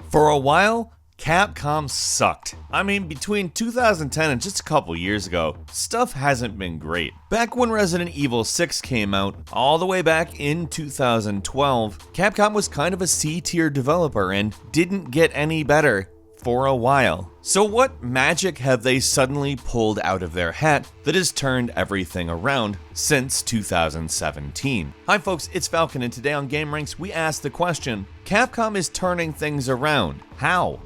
For a while, Capcom sucked. I mean, between 2010 and just a couple years ago, stuff hasn't been great. Back when Resident Evil 6 came out, all the way back in 2012, Capcom was kind of a C-tier developer and didn't get any better for a while. So what magic have they suddenly pulled out of their hat that has turned everything around since 2017? Hi folks, it's Falcon, and today on gameranx we ask the question, Capcom is turning things around. How?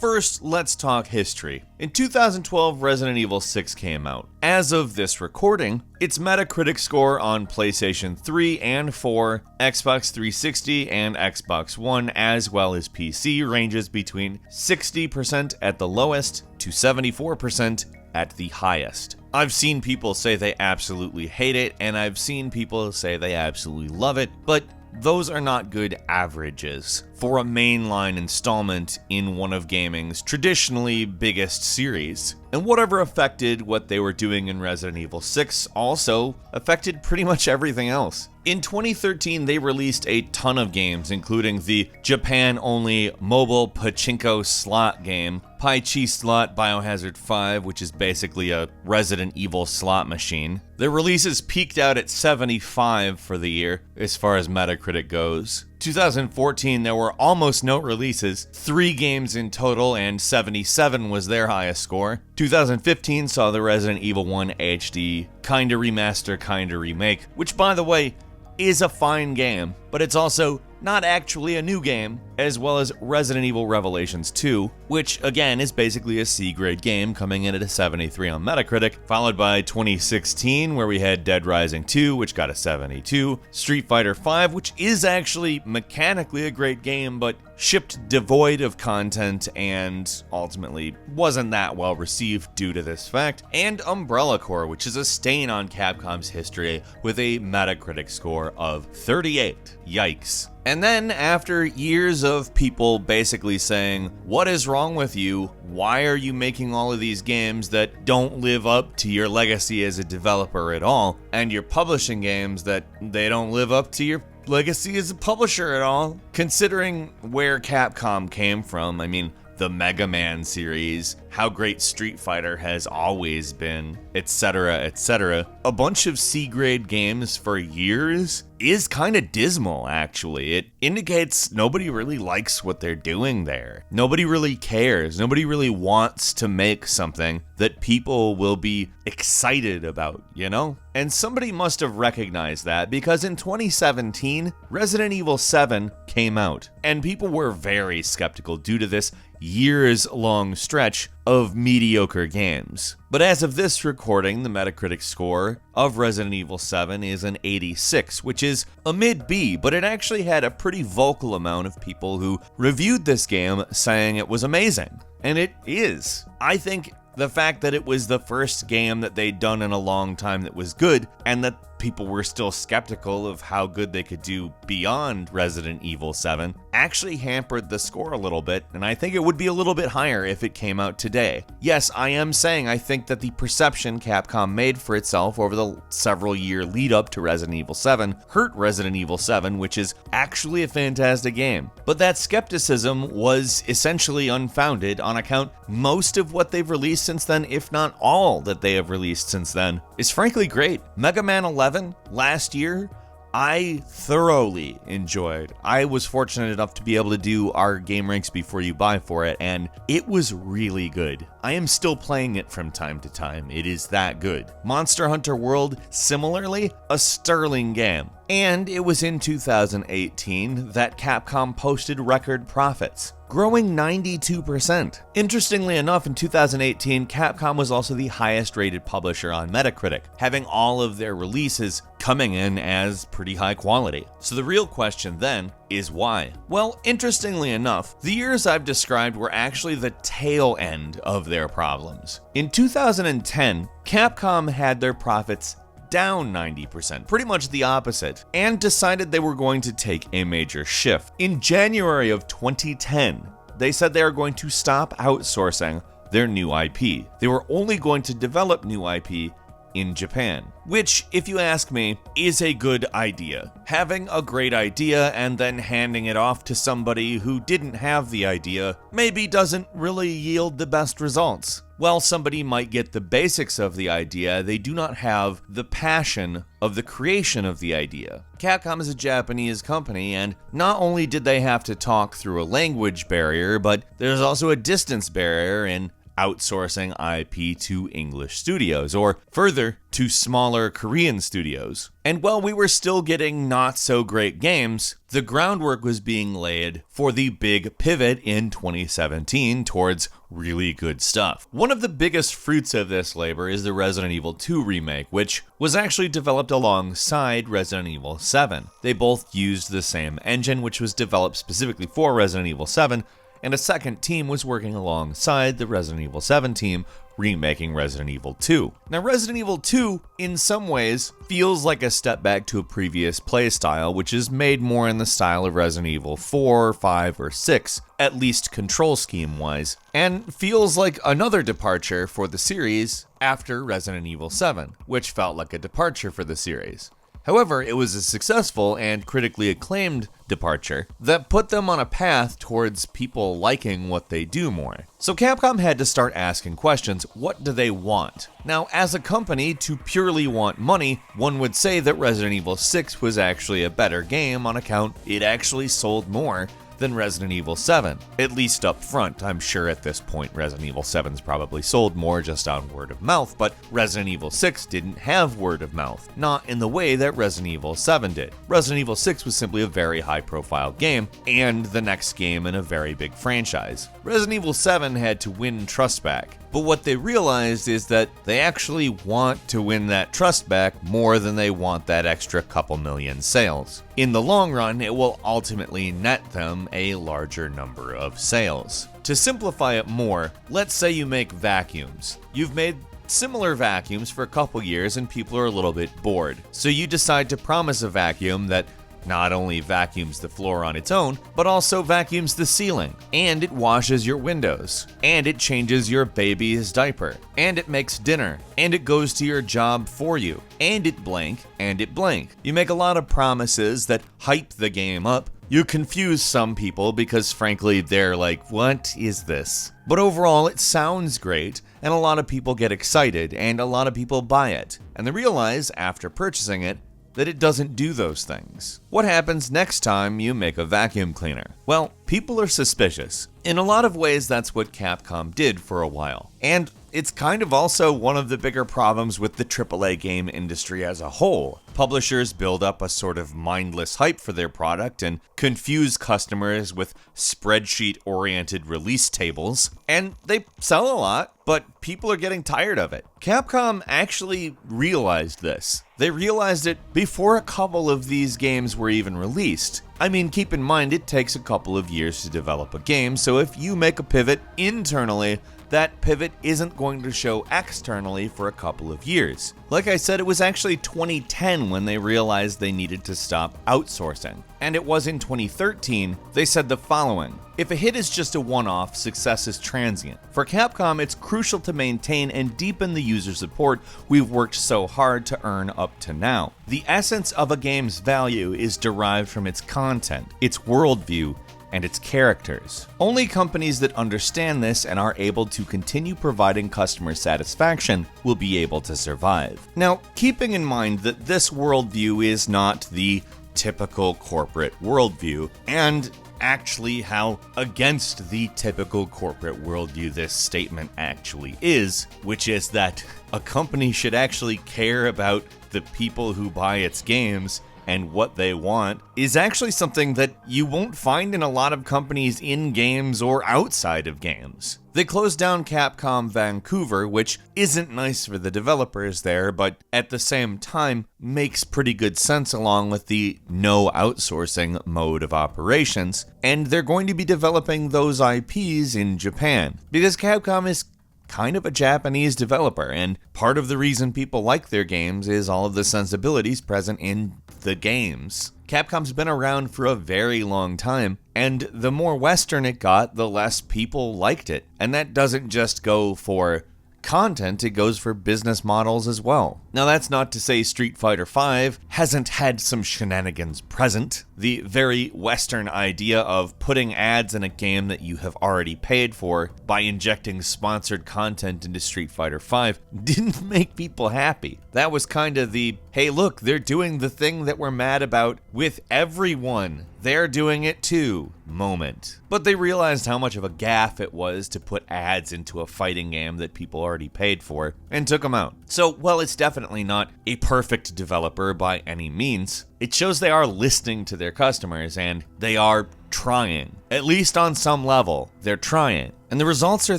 First, let's talk history. In 2012, Resident Evil 6 came out. As of this recording, its Metacritic score on PlayStation 3 and 4, Xbox 360, and Xbox One, as well as PC, ranges between 60% at the lowest to 74% at the highest. I've seen people say they absolutely hate it, and I've seen people say they absolutely love it, but those are not good averages for a mainline installment in one of gaming's traditionally biggest series. And whatever affected what they were doing in Resident Evil 6 also affected pretty much everything else. In 2013, they released a ton of games, including the Japan-only mobile pachinko slot game, Pai Chi Slot Biohazard 5, which is basically a Resident Evil slot machine. Their releases peaked out at 75 for the year, as far as Metacritic goes. 2014, there were almost no releases, 3 games in total, and 77 was their highest score. 2015 saw the Resident Evil 1 HD kinda remaster, kinda remake, which by the way, is a fine game, but it's also not actually a new game, as well as Resident Evil Revelations 2, which again is basically a C-grade game coming in at a 73 on Metacritic, followed by 2016 where we had Dead Rising 2, which got a 72, Street Fighter 5, which is actually mechanically a great game, but shipped devoid of content and ultimately wasn't that well received due to this fact, and Umbrella Corps, which is a stain on Capcom's history with a Metacritic score of 38. Yikes. And then, after years of people basically saying, what is wrong with you? Why are you making all of these games that don't live up to your legacy as a developer at all? And you're publishing games that they don't live up to your legacy as a publisher at all? Considering where Capcom came from, I mean, the Mega Man series, how great Street Fighter has always been, etc., etc. A bunch of C-grade games for years is kind of dismal, actually. It indicates nobody really likes what they're doing there. Nobody really cares. Nobody really wants to make something that people will be excited about, you know? And somebody must have recognized that, because in 2017, Resident Evil 7 came out, and people were very skeptical due to this years-long stretch of mediocre games. But as of this recording, the Metacritic score of Resident Evil 7 is an 86, which is a mid-B, but it actually had a pretty vocal amount of people who reviewed this game saying it was amazing. And it is. I think the fact that it was the first game that they'd done in a long time that was good, and that people were still skeptical of how good they could do beyond Resident Evil 7, actually hampered the score a little bit, and I think it would be a little bit higher if it came out today. Yes, I am saying I think that the perception Capcom made for itself over the several year lead up to Resident Evil 7 hurt Resident Evil 7, which is actually a fantastic game. But that skepticism was essentially unfounded on account most of what they've released since then, if not all that they have released since then, is frankly great. Mega Man 11 last year, I thoroughly enjoyed. I was fortunate enough to be able to do our game ranks before you buy for it, and it was really good. I am still playing it from time to time. It is that good. Monster Hunter World, similarly, a sterling game. And it was in 2018 that Capcom posted record profits, growing 92%. Interestingly enough, in 2018, Capcom was also the highest rated publisher on Metacritic, having all of their releases coming in as pretty high quality. So the real question then is why? Well, interestingly enough, the years I've described were actually the tail end of their problems. In 2010, Capcom had their profits down 90%, pretty much the opposite, and decided they were going to take a major shift. In January of 2010, they said they are going to stop outsourcing their new IP. They were only going to develop new IP in Japan. Which, if you ask me, is a good idea. Having a great idea and then handing it off to somebody who didn't have the idea maybe doesn't really yield the best results. While somebody might get the basics of the idea, they do not have the passion of the creation of the idea. Capcom is a Japanese company, and not only did they have to talk through a language barrier, but there's also a distance barrier in outsourcing IP to English studios, or further, to smaller Korean studios. And while we were still getting not so great games, the groundwork was being laid for the big pivot in 2017 towards really good stuff. One of the biggest fruits of this labor is the Resident Evil 2 remake, which was actually developed alongside Resident Evil 7. They both used the same engine, which was developed specifically for Resident Evil 7, and a second team was working alongside the Resident Evil 7 team, remaking Resident Evil 2. Now, Resident Evil 2, in some ways, feels like a step back to a previous playstyle, which is made more in the style of Resident Evil 4, 5, or 6, at least control scheme-wise, and feels like another departure for the series after Resident Evil 7, which felt like a departure for the series. However, it was a successful and critically acclaimed departure that put them on a path towards people liking what they do more. So Capcom had to start asking questions. What do they want? Now, as a company, to purely want money, one would say that Resident Evil 6 was actually a better game on account it actually sold more than Resident Evil 7, at least up front. I'm sure at this point Resident Evil 7's probably sold more just on word of mouth, but Resident Evil 6 didn't have word of mouth, not in the way that Resident Evil 7 did. Resident Evil 6 was simply a very high-profile game, and the next game in a very big franchise. Resident Evil 7 had to win trust back, but what they realized is that they actually want to win that trust back more than they want that extra couple million sales. In the long run, it will ultimately net them a larger number of sales. To simplify it more, let's say you make vacuums. You've made similar vacuums for a couple years and people are a little bit bored. So you decide to promise a vacuum that not only vacuums the floor on its own, but also vacuums the ceiling, and it washes your windows, and it changes your baby's diaper, and it makes dinner, and it goes to your job for you, and it blank, and it blank. You make a lot of promises that hype the game up. You confuse some people because frankly they're like, what is this? But overall it sounds great, and a lot of people get excited, and a lot of people buy it, and they realize after purchasing it that it doesn't do those things. What happens next time you make a vacuum cleaner? Well, people are suspicious. In a lot of ways, that's what Capcom did for a while. And it's kind of also one of the bigger problems with the AAA game industry as a whole. Publishers build up a sort of mindless hype for their product and confuse customers with spreadsheet-oriented release tables, and they sell a lot, but people are getting tired of it. Capcom actually realized this. They realized it before a couple of these games were even released. I mean, keep in mind, it takes a couple of years to develop a game, so if you make a pivot internally, that pivot isn't going to show externally for a couple of years. Like I said, it was actually 2010 when they realized they needed to stop outsourcing. And it was in 2013 they said the following: if a hit is just a one-off, success is transient. For Capcom, it's crucial to maintain and deepen the user support we've worked so hard to earn up to now. The essence of a game's value is derived from its content, its worldview, and its characters. Only companies that understand this and are able to continue providing customer satisfaction will be able to survive. Now, keeping in mind that this worldview is not the typical corporate worldview, and actually how against the typical corporate worldview this statement actually is, which is that a company should actually care about the people who buy its games and what they want, is actually something that you won't find in a lot of companies in games or outside of games. They closed down Capcom Vancouver, which isn't nice for the developers there, but at the same time makes pretty good sense along with the no outsourcing mode of operations, and they're going to be developing those IPs in Japan, because Capcom is kind of a Japanese developer, and part of the reason people like their games is all of the sensibilities present in the games. Capcom's been around for a very long time, and the more Western it got, the less people liked it. And that doesn't just go for content, it goes for business models as well. Now, that's not to say Street Fighter V hasn't had some shenanigans present. The very Western idea of putting ads in a game that you have already paid for by injecting sponsored content into Street Fighter V didn't make people happy. That was kind of the, hey look, they're doing the thing that we're mad about with everyone. They're doing it too moment. But they realized how much of a gaffe it was to put ads into a fighting game that people already paid for and took them out. So, while it's definitely not a perfect developer by any means, it shows they are listening to their customers and they are trying. At least on some level, they're trying. And the results are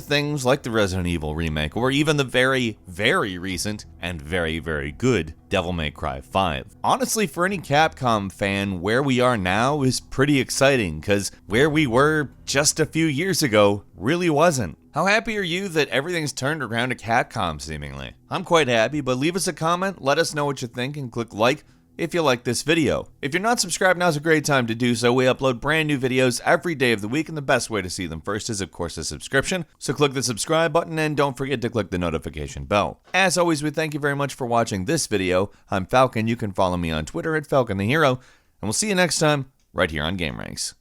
things like the Resident Evil remake, or even the very, very recent and very, very good Devil May Cry 5. Honestly, for any Capcom fan, where we are now is pretty exciting, because where we were just a few years ago really wasn't. How happy are you that everything's turned around to Capcom, seemingly? I'm quite happy, but leave us a comment, let us know what you think, and click like if you like this video. If you're not subscribed, now's a great time to do so. We upload brand new videos every day of the week, and the best way to see them first is, of course, a subscription. So click the subscribe button, and don't forget to click the notification bell. As always, we thank you very much for watching this video. I'm Falcon. You can follow me on Twitter at Falcon the Hero, and we'll see you next time right here on gameranx.